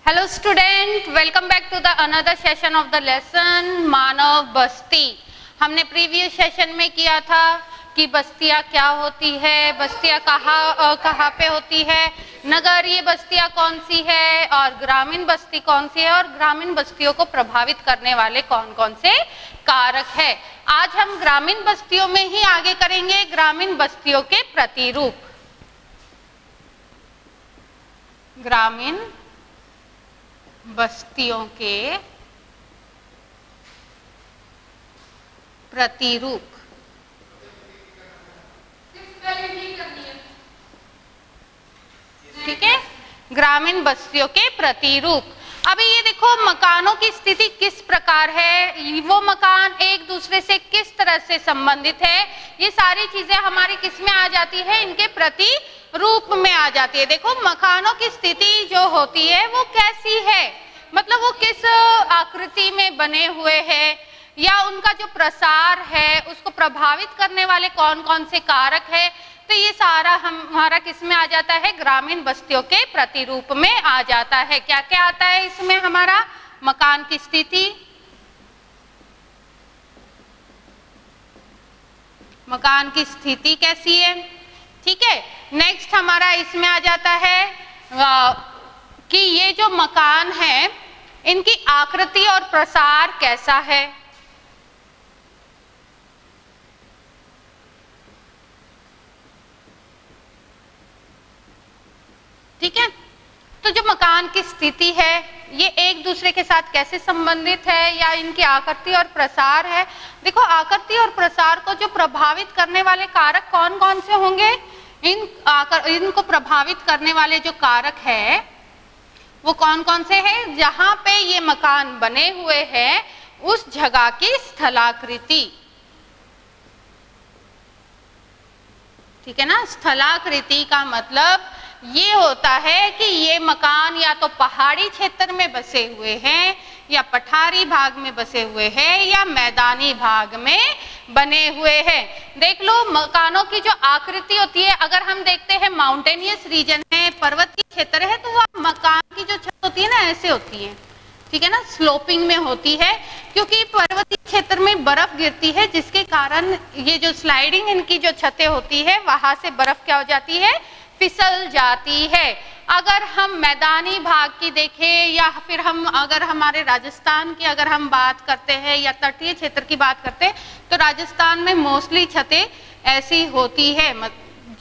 Hello student, welcome back to the another session of the lesson Manav Basti. हमने previous session में किया था कि बस्तियां क्या होती है, बस्तियां कहाँ पे होती है, नगरीय बस्तियां कौन सी है और ग्रामीण बस्ती कौन सी है और ग्रामीण बस्तियों को प्रभावित करने वाले कौन कौन से कारक है। आज हम ग्रामीण बस्तियों में ही आगे करेंगे, ग्रामीण बस्तियों के प्रतिरूप। ग्रामीण बस्तियों के प्रतिरूप। ठीक है, ग्रामीण बस्तियों के प्रतिरूप। अभी ये देखो मकानों की स्थिति किस प्रकार है, वो मकान एक दूसरे से किस तरह से संबंधित है, ये सारी चीजें हमारी किस में आ जाती है, इनके प्रतिरूप में आ जाती है। देखो मकानों की स्थिति जो होती है वो कैसी है, मतलब वो किस आकृति में बने हुए हैं या उनका जो प्रसार है उसको प्रभावित करने वाले कौन कौन से कारक है, तो ये सारा हमारा किस में आ जाता है, ग्रामीण बस्तियों के प्रतिरूप में आ जाता है। क्या क्या आता है इसमें हमारा, मकान की स्थिति, मकान की स्थिति कैसी है। ठीक है, नेक्स्ट हमारा इसमें आ जाता है कि ये जो मकान है इनकी आकृति और प्रसार कैसा है। ठीक है, तो जो मकान की स्थिति है ये एक दूसरे के साथ कैसे संबंधित है या इनकी आकृति और प्रसार है। देखो आकृति और प्रसार को जो प्रभावित करने वाले कारक कौन कौन से होंगे, इनको प्रभावित करने वाले जो कारक है वो कौन कौन से हैं, जहां पे ये मकान बने हुए हैं उस जगह की स्थलाकृति। ठीक है ना, स्थलाकृति का मतलब ये होता है कि ये मकान या तो पहाड़ी क्षेत्र में बसे हुए हैं या पठारी भाग में बसे हुए हैं या मैदानी भाग में बने हुए हैं। देख लो मकानों की जो आकृति होती है, अगर हम देखते हैं माउंटेनियस रीजन है, पर्वतीय क्षेत्र है, तो वह मकान की जो छत होती है ना ऐसे होती है। ठीक है ना, स्लोपिंग में होती है, क्योंकि पर्वतीय क्षेत्र में बर्फ गिरती है जिसके कारण ये जो स्लाइडिंग इनकी जो छतें होती है वहां से बर्फ क्या हो जाती है, फिसल जाती है। अगर हम मैदानी भाग की देखें या फिर हम अगर हमारे राजस्थान की अगर हम बात करते हैं या तटीय क्षेत्र की बात करते हैं तो राजस्थान में मोस्टली छतें ऐसी होती है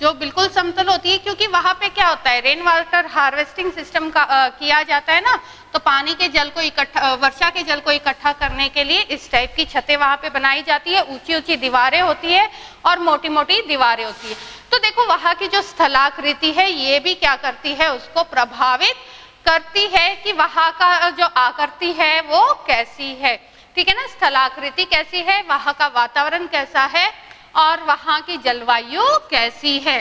जो बिल्कुल समतल होती है, क्योंकि वहां पे क्या होता है, रेन वाटर हार्वेस्टिंग सिस्टम का किया जाता है ना, तो पानी के जल को इकट्ठा, वर्षा के जल को इकट्ठा करने के लिए इस टाइप की छतें वहां पे बनाई जाती है। ऊंची ऊंची दीवारें होती है और मोटी मोटी दीवारें होती है। तो देखो वहां की जो स्थलाकृति है ये भी क्या करती है, उसको प्रभावित करती है कि वहां का जो आकृति है वो कैसी है। ठीक है ना, स्थलाकृति कैसी है, वहां का वातावरण कैसा है और वहां की जलवायु कैसी है।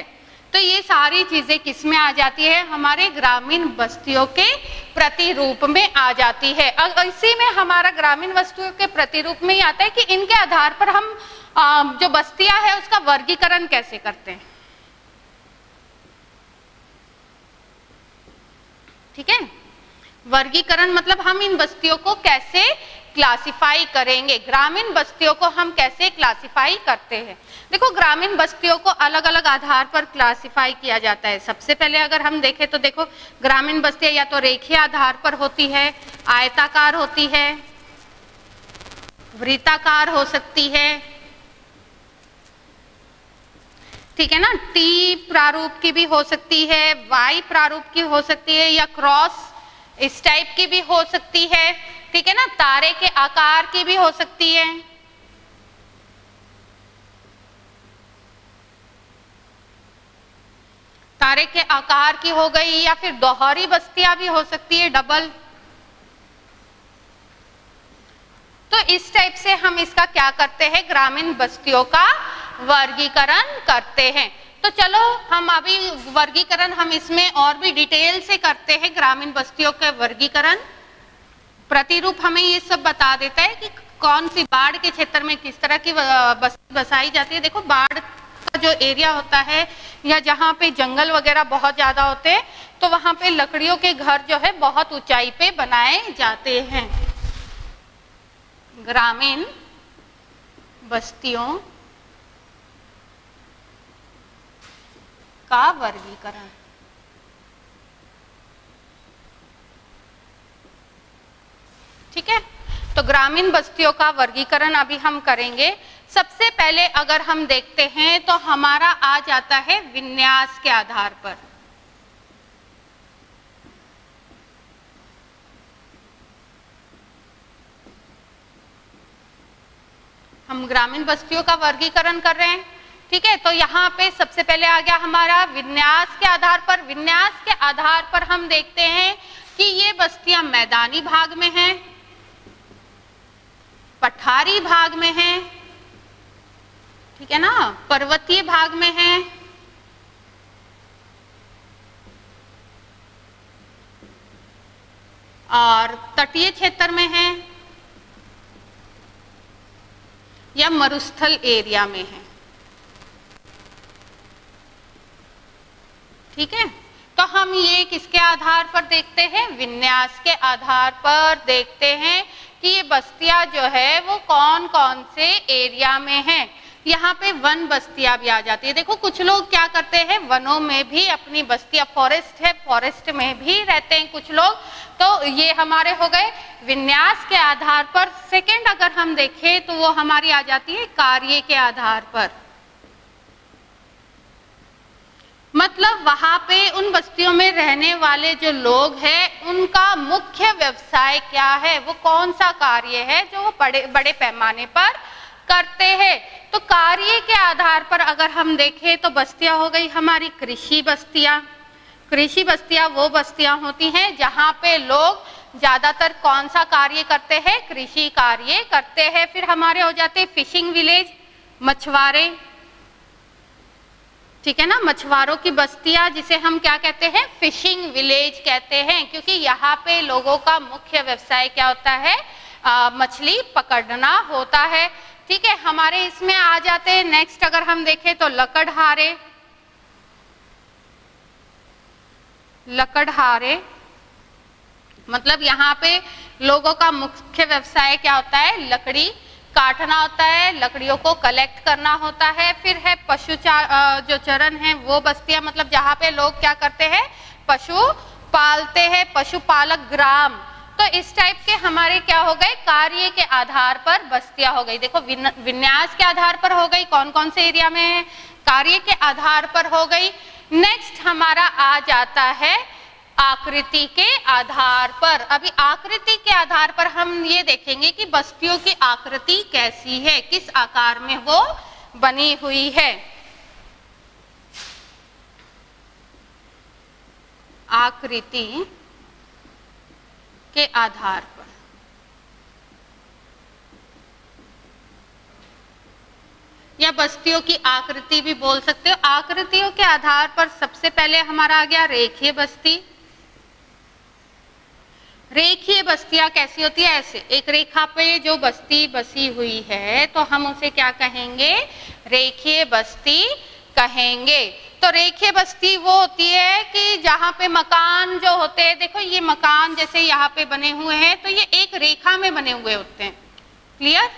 तो ये सारी चीजें किसमें आ जाती है, हमारे ग्रामीण बस्तियों के प्रतिरूप में आ जाती है। इसी में हमारा ग्रामीण बस्तियों के प्रतिरूप में ही आता है कि इनके आधार पर हम जो बस्तियां है उसका वर्गीकरण कैसे करते हैं। ठीक है, वर्गीकरण मतलब हम इन बस्तियों को कैसे क्लासिफाई करेंगे, ग्रामीण बस्तियों को हम कैसे क्लासिफाई करते हैं। देखो ग्रामीण बस्तियों को अलग अलग आधार पर क्लासिफाई किया जाता है। सबसे पहले अगर हम देखें तो देखो ग्रामीण बस्तियां या तो रेखीय आधार पर होती है, आयताकार होती है, वृत्ताकार हो सकती है। ठीक है ना, टी प्रारूप की भी हो सकती है, वाई प्रारूप की हो सकती है या क्रॉस इस टाइप की भी हो सकती है। ठीक है ना, तारे के आकार की भी हो सकती है। तारे के आकार की हो गई या फिर दोहरी बस्तियां भी हो सकती है, डबल। तो इस टाइप से हम इसका क्या करते हैं, ग्रामीण बस्तियों का वर्गीकरण करते हैं। तो चलो हम अभी वर्गीकरण हम इसमें और भी डिटेल से करते हैं, ग्रामीण बस्तियों के वर्गीकरण। प्रतिरूप हमें ये सब बता देता है कि कौन सी बाढ़ के क्षेत्र में किस तरह की बस्ती बसाई जाती है। देखो बाढ़ का जो एरिया होता है या जहाँ पे जंगल वगैरह बहुत ज़्यादा होते हैं तो वहाँ पे लकड़ियों के घर जो है बहुत ऊंचाई पे बनाए जाते हैं। ग्रामीण बस्तियों का वर्गीकरण। ठीक है, तो ग्रामीण बस्तियों का वर्गीकरण अभी हम करेंगे। सबसे पहले अगर हम देखते हैं तो हमारा आ जाता है विन्यास के आधार पर। हम ग्रामीण बस्तियों का वर्गीकरण कर रहे हैं। ठीक है, तो यहाँ पे सबसे पहले आ गया हमारा विन्यास के आधार पर। विन्यास के आधार पर हम देखते हैं कि ये बस्तियां मैदानी भाग में हैं, पठारी भाग में हैं, ठीक है ना, पर्वतीय भाग में हैं, और तटीय क्षेत्र में हैं या मरुस्थल एरिया में हैं। ठीक है, तो हम ये किसके आधार पर देखते हैं? विन्यास के आधार पर देखते हैं कि ये बस्तियां जो है वो कौन कौन से एरिया में हैं। यहाँ पे वन बस्तियां भी आ जाती है। देखो कुछ लोग क्या करते हैं, वनों में भी अपनी बस्तियां, फॉरेस्ट है, फॉरेस्ट में भी रहते हैं कुछ लोग। तो ये हमारे हो गए विन्यास के आधार पर। सेकंड अगर हम देखें तो वो हमारी आ जाती है कार्य के आधार पर। मतलब वहां पे उन बस्तियों में रहने वाले जो लोग हैं उनका मुख्य व्यवसाय क्या है, वो कौन सा कार्य है जो वो बड़े बड़े पैमाने पर करते हैं। तो कार्य के आधार पर अगर हम देखें तो बस्तियां हो गई हमारी कृषि बस्तियां। कृषि बस्तियां वो बस्तियां होती हैं जहां पे लोग ज्यादातर कौन सा कार्य करते हैं? कृषि कार्य करते हैं। फिर हमारे हो जाते हैं फिशिंग विलेज, मछुआरे, ठीक है ना, मछुआरों की बस्तियां जिसे हम क्या कहते हैं? फिशिंग विलेज कहते हैं, क्योंकि यहाँ पे लोगों का मुख्य व्यवसाय क्या होता है? मछली पकड़ना होता है। ठीक है, हमारे इसमें आ जाते हैं नेक्स्ट अगर हम देखें तो लकड़हारे। लकड़हारे मतलब यहाँ पे लोगों का मुख्य व्यवसाय क्या होता है? लकड़ी काटना होता है, लकड़ियों को कलेक्ट करना होता है। फिर है पशु जो चरण है वो बस्तियां, मतलब जहाँ पे लोग क्या करते हैं? पशु पालते हैं, पशुपालक ग्राम। तो इस टाइप के हमारे क्या हो गए? कार्य के आधार पर बस्तियां हो गई। देखो विन्यास के आधार पर हो गई कौन कौन से एरिया में है, कार्य के आधार पर हो गई। नेक्स्ट हमारा आ जाता है आकृति के आधार पर। अभी आकृति के आधार पर हम ये देखेंगे कि बस्तियों की आकृति कैसी है, किस आकार में वो बनी हुई है। आकृति के आधार पर या बस्तियों की आकृति भी बोल सकते हो। आकृतियों के आधार पर सबसे पहले हमारा आ गया रेखीय बस्ती। रेखीय बस्तियां कैसी होती है? ऐसे एक रेखा पे जो बस्ती बसी हुई है तो हम उसे क्या कहेंगे? रेखीय बस्ती कहेंगे। तो रेखीय बस्ती वो होती है कि जहाँ पे मकान जो होते हैं, देखो ये मकान जैसे यहाँ पे बने हुए हैं तो ये एक रेखा में बने हुए होते हैं। क्लियर?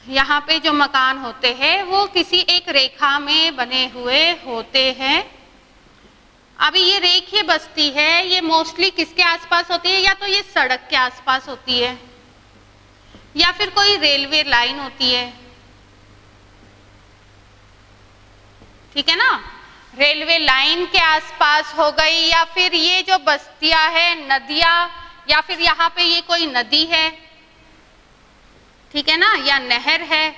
यहाँ पे जो मकान होते हैं वो किसी एक रेखा में बने हुए होते हैं। अभी ये रेखीय बस्ती है, ये मोस्टली किसके आसपास होती है? या तो ये सड़क के आसपास होती है या फिर कोई रेलवे लाइन होती है, ठीक है ना, रेलवे लाइन के आसपास हो गई। या फिर ये जो बस्तियां है नदियां, या फिर यहाँ पे ये कोई नदी है, ठीक है ना, या नहर है।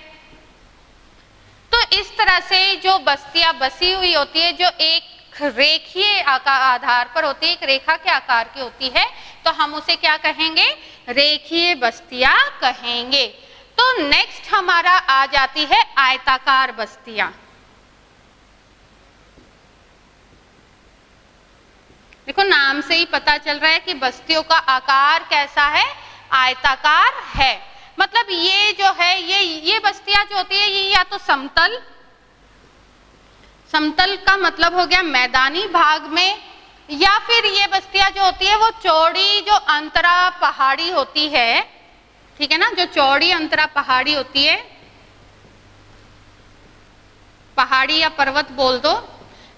तो इस तरह से जो बस्तियां बसी हुई होती है जो एक रेखीय आधार पर होती है, एक रेखा के आकार की होती है, तो हम उसे क्या कहेंगे? रेखीय बस्तियां कहेंगे। तो नेक्स्ट हमारा आ जाती है आयताकार बस्तियां। देखो नाम से ही पता चल रहा है कि बस्तियों का आकार कैसा है? आयताकार है। मतलब ये जो है ये बस्तियां जो होती है ये या तो समतल का मतलब हो गया मैदानी भाग में, या फिर ये बस्तियां जो होती है वो चौड़ी जो अंतरा पहाड़ी होती है, ठीक है ना, जो चौड़ी अंतरा पहाड़ी होती है, पहाड़ी या पर्वत बोल दो,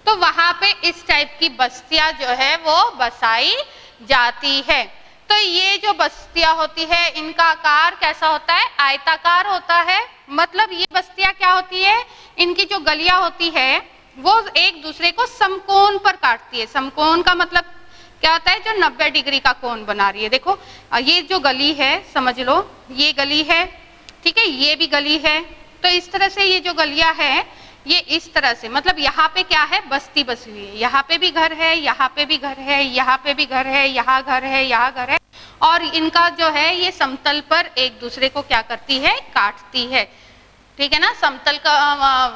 तो वहां पे इस टाइप की बस्तियां जो है वो बसाई जाती है। तो ये जो बस्तियां होती है इनका आकार कैसा होता है, आयताकार होता है। मतलब ये बस्तियां क्या होती है, इनकी जो गलियां होती है वो एक दूसरे को समकोण पर काटती है। समकोण का मतलब क्या होता है, जो 90 डिग्री का कोण बना रही है। देखो ये जो गली है समझ लो, ये गली है, ठीक है, ये भी गली है, तो इस तरह से ये जो गलियां है ये इस तरह से, मतलब यहाँ पे क्या है, बस्ती बसी हुई है, यहाँ पे भी घर है, यहाँ पे भी घर है, यहाँ पे भी घर है, यहाँ घर है, यहाँ घर है, और इनका जो है ये समतल पर एक दूसरे को क्या करती है, काटती है, ठीक है ना। समतल का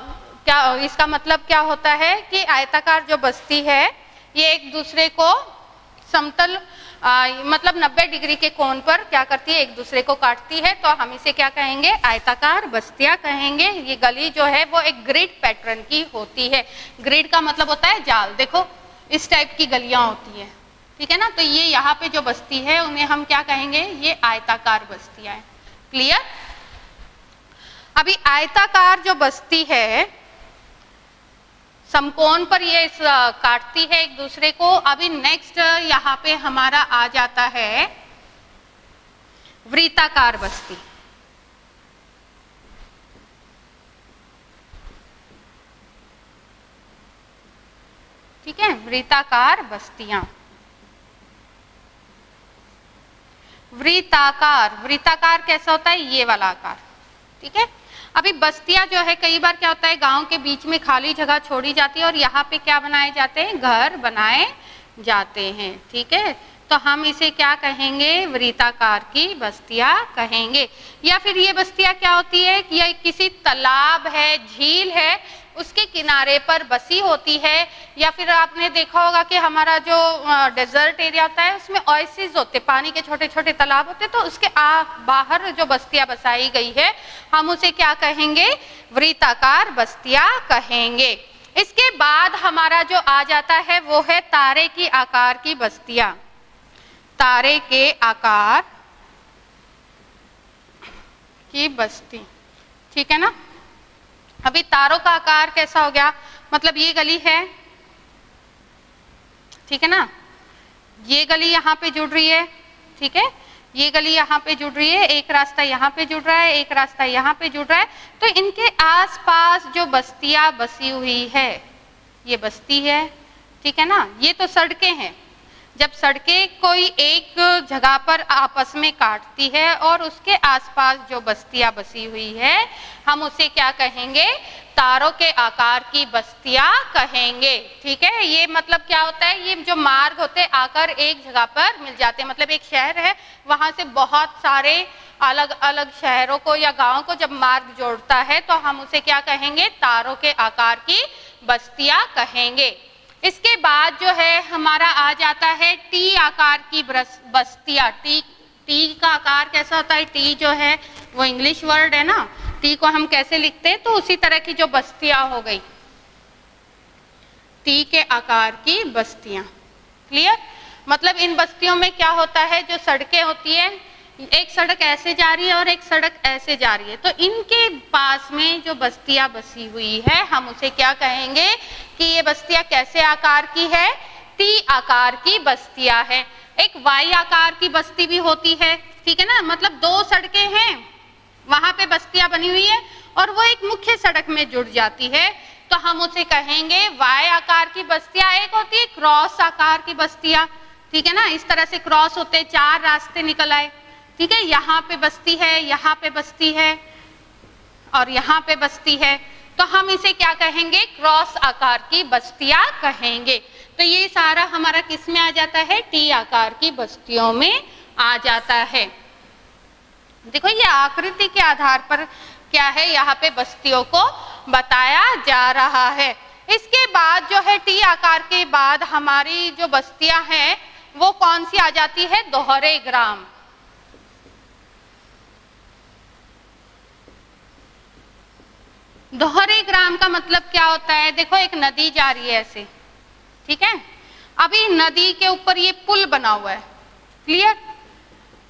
क्या, इसका मतलब क्या होता है कि आयताकार जो बस्ती है ये एक दूसरे को समतल मतलब 90 डिग्री के कोण पर क्या करती है, एक दूसरे को काटती है, तो हम इसे क्या कहेंगे, आयताकार बस्तियां कहेंगे। ये गली जो है वो एक ग्रिड पैटर्न की होती है। ग्रिड का मतलब होता है जाल, देखो इस टाइप की गलियां होती है, ठीक है ना। तो ये यहाँ पे जो बस्ती है उन्हें हम क्या कहेंगे, ये आयताकार बस्तियां हैं। क्लियर। अभी आयताकार जो बस्ती है समकोण पर ये काटती है एक दूसरे को। अभी नेक्स्ट यहाँ पे हमारा आ जाता है वृत्ताकार बस्ती। ठीक है, वृत्ताकार बस्तियां। वृत्ताकार कैसा होता है, ये वाला आकार, ठीक है। अभी बस्तियां जो है कई बार क्या होता है, गांव के बीच में खाली जगह छोड़ी जाती है और यहाँ पे क्या बनाए जाते हैं, घर बनाए जाते हैं, ठीक है। तो हम इसे क्या कहेंगे, वृत्ताकार की बस्तियां कहेंगे। या फिर ये बस्तियां क्या होती है कि ये किसी तालाब है, झील है, उसके किनारे पर बसी होती है। या फिर आपने देखा होगा कि हमारा जो डेजर्ट एरिया होता है उसमें ओएसिस होते, पानी के छोटे छोटे तालाब होते, तो उसके बाहर जो बस्तियां बसाई गई है हम उसे क्या कहेंगे, वृत्ताकार बस्तियां कहेंगे। इसके बाद हमारा जो आ जाता है वो है तारे की आकार की बस्तियां। तारे के आकार की बस्ती, ठीक है ना। अभी तारों का आकार कैसा हो गया, मतलब ये गली है, ठीक है ना, ये गली यहाँ पे जुड़ रही है, ठीक है, ये गली यहाँ पे जुड़ रही है, एक रास्ता यहाँ पे जुड़ रहा है, एक रास्ता यहाँ पे जुड़ रहा है। तो इनके आसपास जो बस्तियां बसी हुई है, ये बस्ती है, ठीक है ना। ये तो सड़कें हैं, जब सड़कें कोई एक जगह पर आपस में काटती है और उसके आसपास जो बस्तियां बसी हुई है हम उसे क्या कहेंगे, तारों के आकार की बस्तियां कहेंगे, ठीक है। ये मतलब क्या होता है, ये जो मार्ग होते हैं आकर एक जगह पर मिल जाते हैं, मतलब एक शहर है वहां से बहुत सारे अलग अलग शहरों को या गांवों को जब मार्ग जोड़ता है तो हम उसे क्या कहेंगे, तारों के आकार की बस्तियां कहेंगे। इसके बाद जो है हमारा आ जाता है टी आकार की बस्तियां। टी का आकार कैसा होता है, टी जो है वो इंग्लिश वर्ड है ना, टी को हम कैसे लिखते हैं, तो उसी तरह की जो बस्तियां हो गई, टी के आकार की बस्तियां। क्लियर। मतलब इन बस्तियों में क्या होता है, जो सड़कें होती है, एक सड़क ऐसे जा रही है और एक सड़क ऐसे जा रही है, तो इनके पास में जो बस्तियां बसी हुई है हम उसे क्या कहेंगे कि ये बस्तियां कैसे आकार की है, टी आकार की बस्तियां है। एक वाई आकार की बस्ती भी होती है, ठीक है ना, मतलब दो सड़कें हैं वहां पे बस्तियां बनी हुई है और वो एक मुख्य सड़क में जुड़ जाती है, तो हम उसे कहेंगे वाई आकार की बस्तियां। एक होती है क्रॉस आकार की बस्तियां, ठीक है ना, इस तरह से क्रॉस होते, चार रास्ते निकल आए, ठीक है, यहाँ पे बस्ती है, यहाँ पे बस्ती है और यहाँ पे बस्ती है, तो हम इसे क्या कहेंगे, क्रॉस आकार की बस्तियां कहेंगे। तो ये सारा हमारा किस में आ जाता है, टी आकार की बस्तियों में आ जाता है। देखो ये आकृति के आधार पर क्या है, यहाँ पे बस्तियों को बताया जा रहा है। इसके बाद जो है टी आकार के बाद हमारी जो बस्तियां हैं वो कौन सी आ जाती है, दोहरे ग्राम। दोहरे ग्राम का मतलब क्या होता है? देखो एक नदी जा रही है ऐसे, ठीक है, अभी नदी के ऊपर ये पुल बना हुआ है, क्लियर?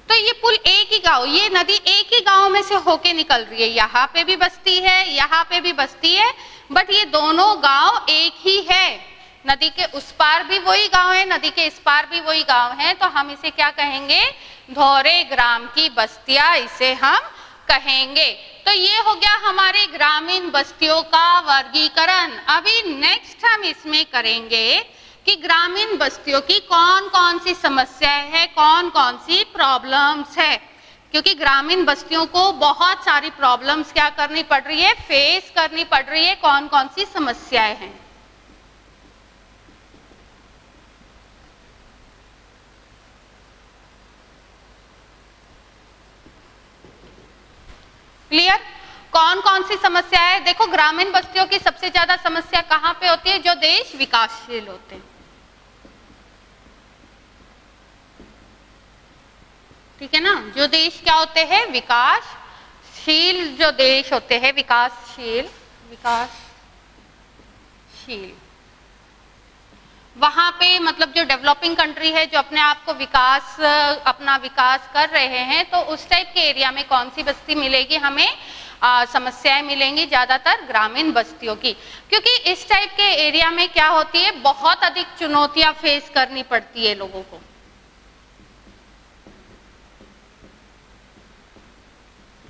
तो ये पुल एक ही गांव, ये नदी एक ही गांव में से होके निकल रही है, यहाँ पे भी बसती है, यहाँ पे भी बसती है, बट ये दोनों गांव एक ही है। नदी के उस पार भी वही गांव है, नदी के इस पार भी वही गांव है, तो हम इसे क्या कहेंगे? दोहरे ग्राम की बस्तियां इसे हम कहेंगे। तो ये हो गया हमारे ग्रामीण बस्तियों का वर्गीकरण। अभी नेक्स्ट हम इसमें करेंगे कि ग्रामीण बस्तियों की कौन कौन सी समस्याएं हैं, कौन कौन सी प्रॉब्लम्स है, क्योंकि ग्रामीण बस्तियों को बहुत सारी प्रॉब्लम्स क्या करनी पड़ रही है? फेस करनी पड़ रही है। कौन कौन सी समस्याएं हैं? क्लियर? कौन कौन सी समस्या है? देखो ग्रामीण बस्तियों की सबसे ज्यादा समस्या कहां पे होती है? जो देश विकासशील होते हैं, ठीक है ना, जो देश क्या होते हैं? विकासशील जो देश होते हैं, विकासशील वहां पे मतलब जो डेवलपिंग कंट्री है, जो अपने आप को अपना विकास कर रहे हैं, तो उस टाइप के एरिया में कौन सी बस्ती मिलेगी हमें? समस्याएं मिलेंगी ज्यादातर ग्रामीण बस्तियों की, क्योंकि इस टाइप के एरिया में क्या होती है? बहुत अधिक चुनौतियां फेस करनी पड़ती है लोगों को।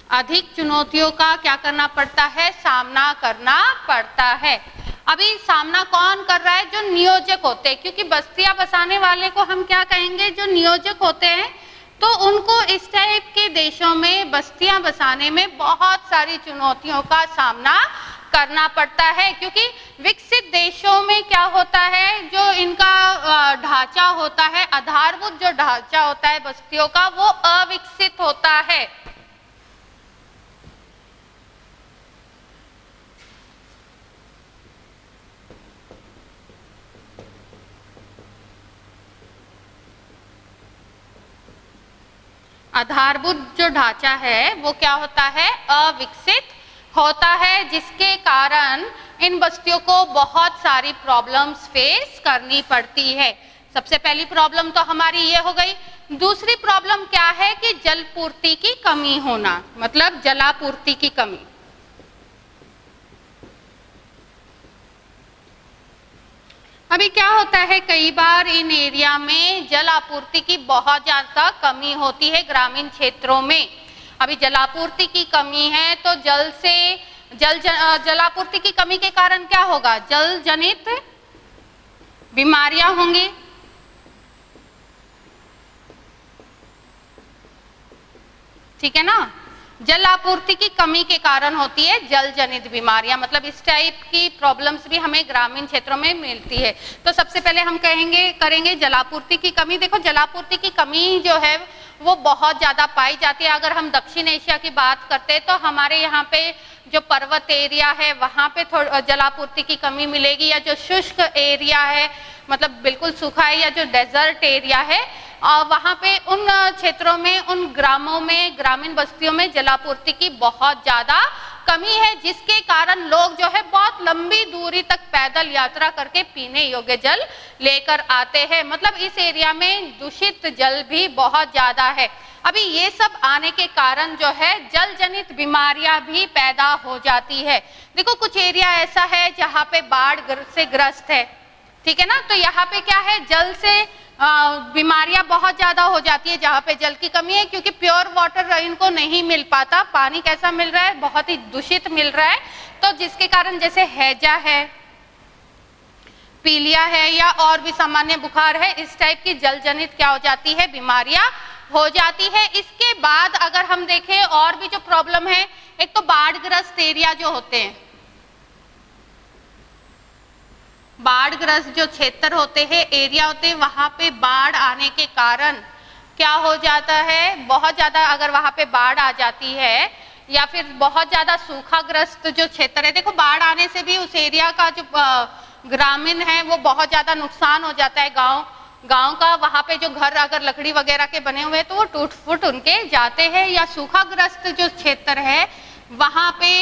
अधिक चुनौतियों का क्या करना पड़ता है? सामना करना पड़ता है। अभी सामना कौन कर रहा है? जो नियोजक होते हैं, क्योंकि बस्तियां बसाने वाले को हम क्या कहेंगे? जो नियोजक होते हैं। तो उनको इस टाइप के देशों में बस्तियां बसाने में बहुत सारी चुनौतियों का सामना करना पड़ता है, क्योंकि विकसित देशों में क्या होता है? जो इनका ढांचा होता है, आधारभूत जो ढांचा होता है बस्तियों का, वो अविकसित होता है। आधारभूत जो ढांचा है वो क्या होता है? अविकसित होता है, जिसके कारण इन बस्तियों को बहुत सारी प्रॉब्लम्स फेस करनी पड़ती है। सबसे पहली प्रॉब्लम तो हमारी ये हो गई। दूसरी प्रॉब्लम क्या है? कि जलपूर्ति की कमी होना, मतलब जलापूर्ति की कमी। अभी क्या होता है? कई बार इन एरिया में जल आपूर्ति की बहुत ज्यादा कमी होती है ग्रामीण क्षेत्रों में। अभी जलापूर्ति की कमी है, तो जलापूर्ति की कमी के कारण क्या होगा? जल जनित बीमारियां होंगी, ठीक है ना। जल आपूर्ति की कमी के कारण होती है जल जनित बीमारियां, मतलब इस टाइप की प्रॉब्लम्स भी हमें ग्रामीण क्षेत्रों में मिलती है। तो सबसे पहले हम करेंगे जलापूर्ति की कमी। देखो जलापूर्ति की कमी जो है वो बहुत ज्यादा पाई जाती है। अगर हम दक्षिण एशिया की बात करते हैं तो हमारे यहाँ पे जो पर्वत एरिया है वहां पे जलापूर्ति की कमी मिलेगी, या जो शुष्क एरिया है मतलब बिल्कुल सूखा है, या जो डेजर्ट एरिया है वहां पे उन क्षेत्रों में, उन ग्रामों में, ग्रामीण बस्तियों में जलापूर्ति की बहुत ज्यादा कमी है, जिसके कारण लोग जो है बहुत लंबी दूरी तक पैदल यात्रा करके पीने योग्य जल लेकर आते हैं। मतलब इस एरिया में दूषित जल भी बहुत ज्यादा है। अभी ये सब आने के कारण जो है जल जनित बीमारियां भी पैदा हो जाती है। देखो कुछ एरिया ऐसा है जहाँ पे बाढ़ से ग्रस्त है, ठीक है ना, तो यहाँ पे क्या है? जल से बीमारियां बहुत ज्यादा हो जाती है जहाँ पे जल की कमी है, क्योंकि प्योर वाटर इनको नहीं मिल पाता। पानी कैसा मिल रहा है? बहुत ही दूषित मिल रहा है। तो जिसके कारण जैसे हैजा है, पीलिया है, या और भी सामान्य बुखार है, इस टाइप की जल जनित क्या हो जाती है? बीमारियां हो जाती है। इसके बाद अगर हम देखें और भी जो प्रॉब्लम है, एक तो बाढ़ग्रस्त एरिया जो होते हैं, बाढ़ग्रस्त जो क्षेत्र होते हैं, एरिया होते हैं, वहां पे बाढ़ आने के कारण क्या हो जाता है? बहुत ज्यादा अगर वहां पे बाढ़ आ जाती है, या फिर बहुत ज्यादा सूखाग्रस्त जो क्षेत्र है, देखो बाढ़ आने से भी उस एरिया का जो ग्रामीण है वो बहुत ज्यादा नुकसान हो जाता है। गांव का वहां पे जो घर अगर लकड़ी वगैरह के बने हुए हैं तो वो टूट फूट उनके जाते हैं, या सूखाग्रस्त जो क्षेत्र है वहां पे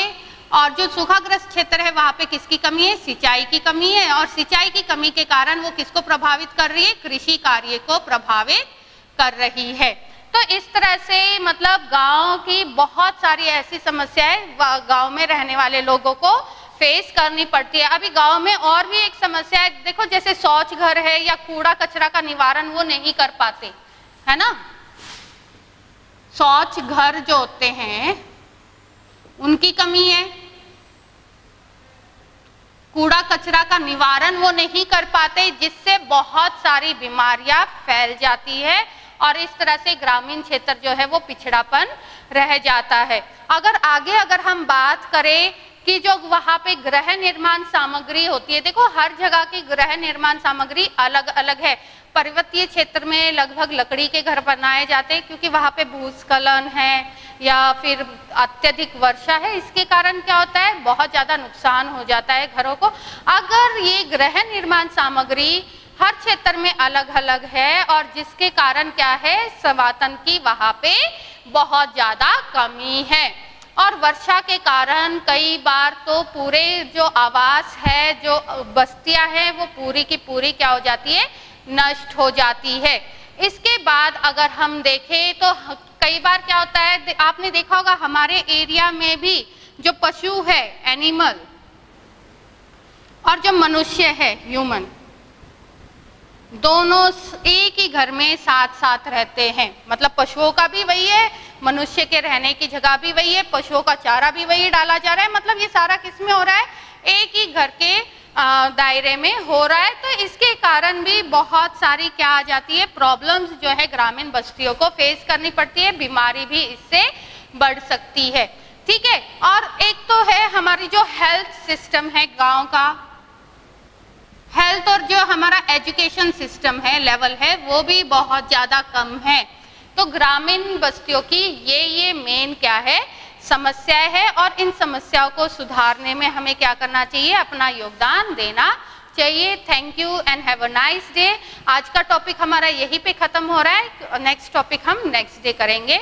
और जो सूखाग्रस्त क्षेत्र है वहां पे किसकी कमी है? सिंचाई की कमी है, और सिंचाई की कमी के कारण वो किसको प्रभावित कर रही है? कृषि कार्य को प्रभावित कर रही है। तो इस तरह से मतलब गांव की बहुत सारी ऐसी समस्याएं गांव में रहने वाले लोगों को फेस करनी पड़ती है। अभी गांव में और भी एक समस्या है, देखो जैसे शौच घर है या कूड़ा कचरा का निवारण वो नहीं कर पाते, है ना। शौच घर जो होते हैं उनकी कमी है, कूड़ा कचरा का निवारण वो नहीं कर पाते, जिससे बहुत सारी बीमारियां फैल जाती है और इस तरह से ग्रामीण क्षेत्र जो है वो पिछड़ापन रह जाता है। अगर हम बात करें कि जो वहां पे गृह निर्माण सामग्री होती है, देखो हर जगह की गृह निर्माण सामग्री अलग अलग है। पर्वतीय क्षेत्र में लगभग लकड़ी के घर बनाए जाते हैं क्योंकि वहां पे भूस्खलन है या फिर अत्यधिक वर्षा है, इसके कारण क्या होता है? बहुत ज्यादा नुकसान हो जाता है घरों को। अगर ये गृह निर्माण सामग्री हर क्षेत्र में अलग अलग है और जिसके कारण क्या है? सवातन की वहां पे बहुत ज्यादा कमी है, और वर्षा के कारण कई बार तो पूरे जो आवास है, जो बस्तियां हैं, वो पूरी की पूरी क्या हो जाती है? नष्ट हो जाती है। इसके बाद अगर हम देखें तो कई बार क्या होता है, आपने देखा होगा हमारे एरिया में भी जो पशु है एनिमल और जो मनुष्य है ह्यूमन, दोनों एक ही घर में साथ साथ रहते हैं। मतलब पशुओं का भी वही है, मनुष्य के रहने की जगह भी वही है, पशुओं का चारा भी वही डाला जा रहा है। मतलब ये सारा किस में हो रहा है? एक ही घर के दायरे में हो रहा है। तो इसके कारण भी बहुत सारी क्या आ जाती है? प्रॉब्लम्स जो है ग्रामीण बस्तियों को फेस करनी पड़ती है, बीमारी भी इससे बढ़ सकती है। ठीक है, और एक तो है हमारी जो हेल्थ सिस्टम है गांव का, हेल्थ और जो हमारा एजुकेशन सिस्टम है, लेवल है, वो भी बहुत ज्यादा कम है। तो ग्रामीण बस्तियों की ये मेन क्या है? समस्याएं है, और इन समस्याओं को सुधारने में हमें क्या करना चाहिए? अपना योगदान देना चाहिए। Thank you and have a nice day. आज का टॉपिक हमारा यहीं पे खत्म हो रहा है, नेक्स्ट टॉपिक हम नेक्स्ट डे करेंगे।